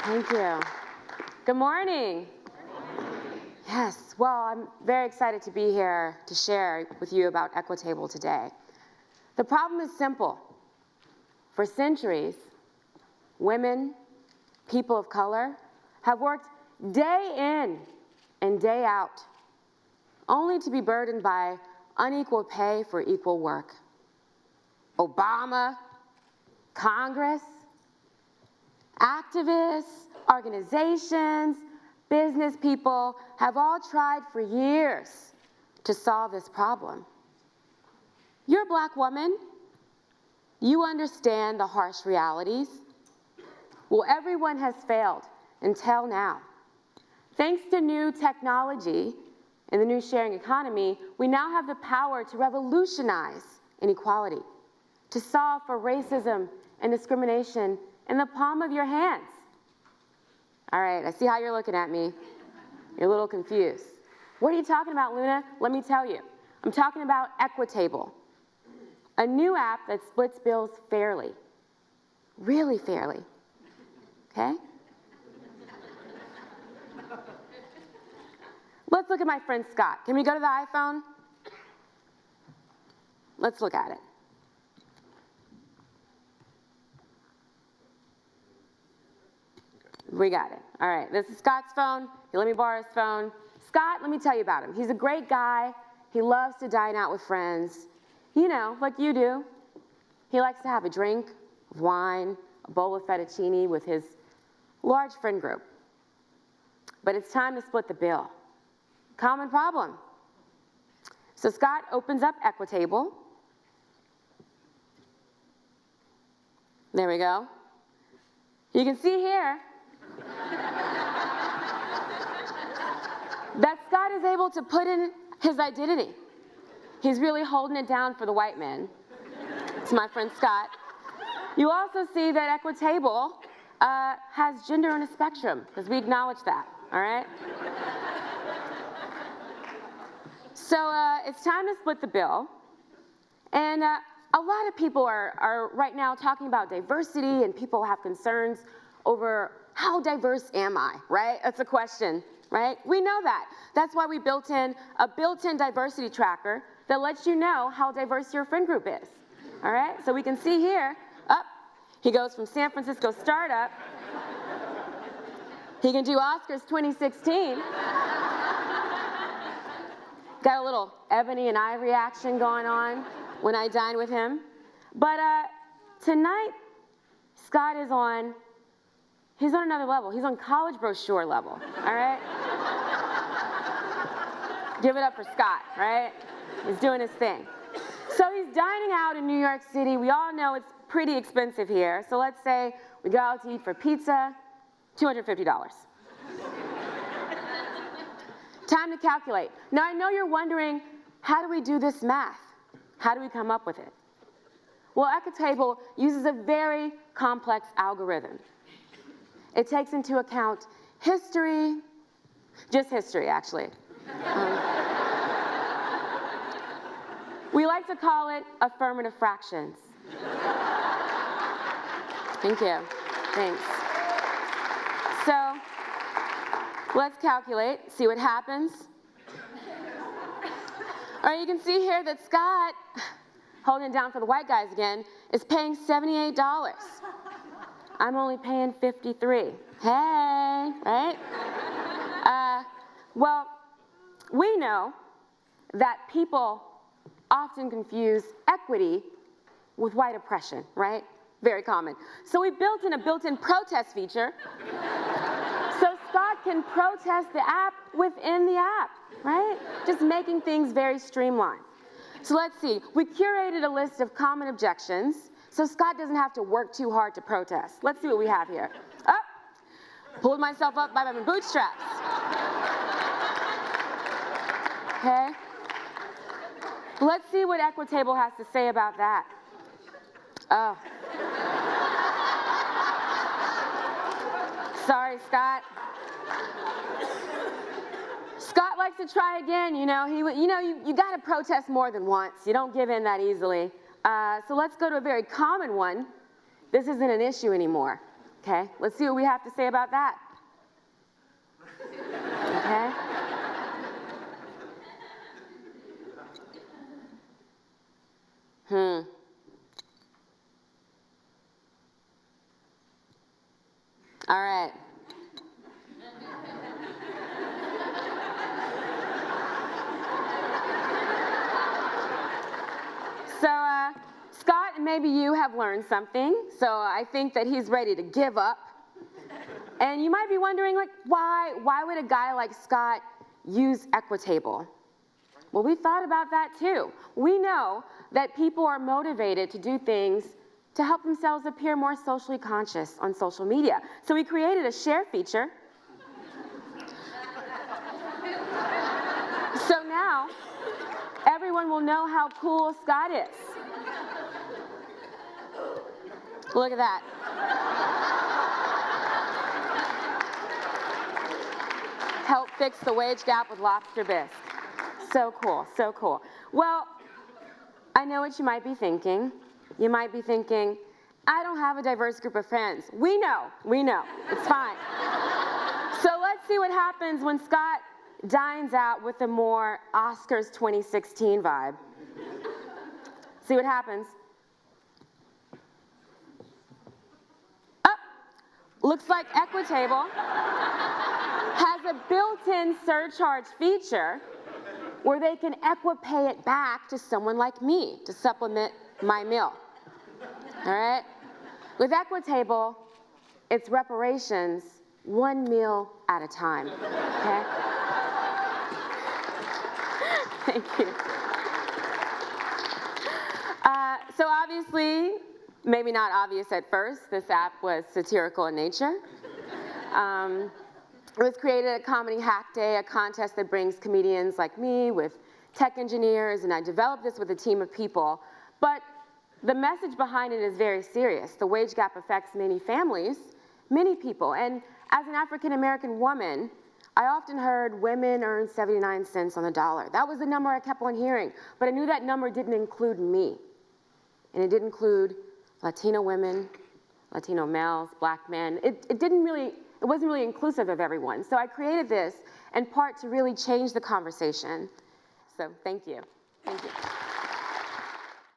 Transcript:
Thank you. Good morning. Yes, well, I'm very excited to be here to share with you about EquiTable today. The problem is simple. For centuries, women, people of color, have worked day in and day out, only to be burdened by unequal pay for equal work. Obama, Congress, activists, organizations, business people have all tried for years to solve this problem. You're a black woman. You understand the harsh realities. Well, everyone has failed until now. Thanks to new technology and the new sharing economy, we now have the power to revolutionize inequality, to solve for racism and discrimination in the palm of your hands. All right, I see how you're looking at me. You're a little confused. What are you talking about, Luna? Let me tell you. I'm talking about EquiTable, a new app that splits bills fairly, really fairly, okay? Let's look at my friend Scott. Can we go to the iPhone? Let's look at it. We got it. All right, this is Scott's phone. He let me borrow his phone. Scott, let me tell you about him. He's a great guy. He loves to dine out with friends. You know, like you do. He likes to have a drink of wine, a bowl of fettuccine with his large friend group. But it's time to split the bill. Common problem. So Scott opens up EquiTable. There we go. You can see here that Scott is able to put in his identity. He's really holding it down for the white man. It's my friend Scott. You also see that EquiTable has gender on a spectrum, because we acknowledge that, all right? So it's time to split the bill. And a lot of people are right now talking about diversity, and people have concerns over how diverse am I, right? That's a question, right? We know that. That's why we built in a built-in diversity tracker that lets you know how diverse your friend group is, all right? So we can see here, he goes from San Francisco startup. He can do Oscars 2016. Got a little Ebony and Ivory action going on when I dine with him. But tonight, Scott is he's on another level. He's on college brochure level, all right? Give it up for Scott, right? He's doing his thing. So he's dining out in New York City. We all know it's pretty expensive here. So let's say we go out to eat for pizza, $250. Time to calculate. Now I know you're wondering, how do we do this math? How do we come up with it? Well, EquiTable uses a very complex algorithm. It takes into account history, just history actually. We like to call it affirmative fractions. Thank you. Thanks. So let's calculate, see what happens. All right, you can see here that Scott, holding it down for the white guys again, is paying $78. I'm only paying $53. Hey, right? Well, we know that people often confuse equity with white oppression, right? Very common. So we built in a built-in protest feature so Scott can protest the app within the app, right? Just making things very streamlined. So let's see. We curated a list of common objections so Scott doesn't have to work too hard to protest. Let's see what we have here. Pulled myself up by my bootstraps. Okay. Let's see what EquiTable has to say about that. Oh. Sorry, Scott. Scott likes to try again, you know. You got to protest more than once. You don't give in that easily. So let's go to a very common one. This isn't an issue anymore. Okay, let's see what we have to say about that. Okay? All right. So, Scott, maybe you have learned something. So I think that he's ready to give up. And you might be wondering, like, why would a guy like Scott use EquiTable? Well, we thought about that too. We know that people are motivated to do things to help themselves appear more socially conscious on social media. So we created a share feature. So now, everyone will know how cool Scott is. Look at that. Help fix the wage gap with lobster bisque. So cool, so cool. Well, I know what you might be thinking. You might be thinking, I don't have a diverse group of friends. We know, it's fine. So let's see what happens when Scott dines out with a more Oscars 2016 vibe. See what happens. Oh, looks like EquiTable has a built-in surcharge feature where they can equipay it back to someone like me to supplement my meal. All right? With EquiTable, it's reparations one meal at a time. Okay? Thank you. So obviously, maybe not obvious at first, this app was satirical in nature. It was created at Comedy Hack Day, a contest that brings comedians like me with tech engineers, and I developed this with a team of people. But the message behind it is very serious. The wage gap affects many families, many people. And as an African-American woman, I often heard women earn 79 cents on the dollar. That was the number I kept on hearing. But I knew that number didn't include me. And it didn't include Latino women, Latino males, black men. It wasn't really inclusive of everyone. So I created this in part to really change the conversation. So thank you. Thank you.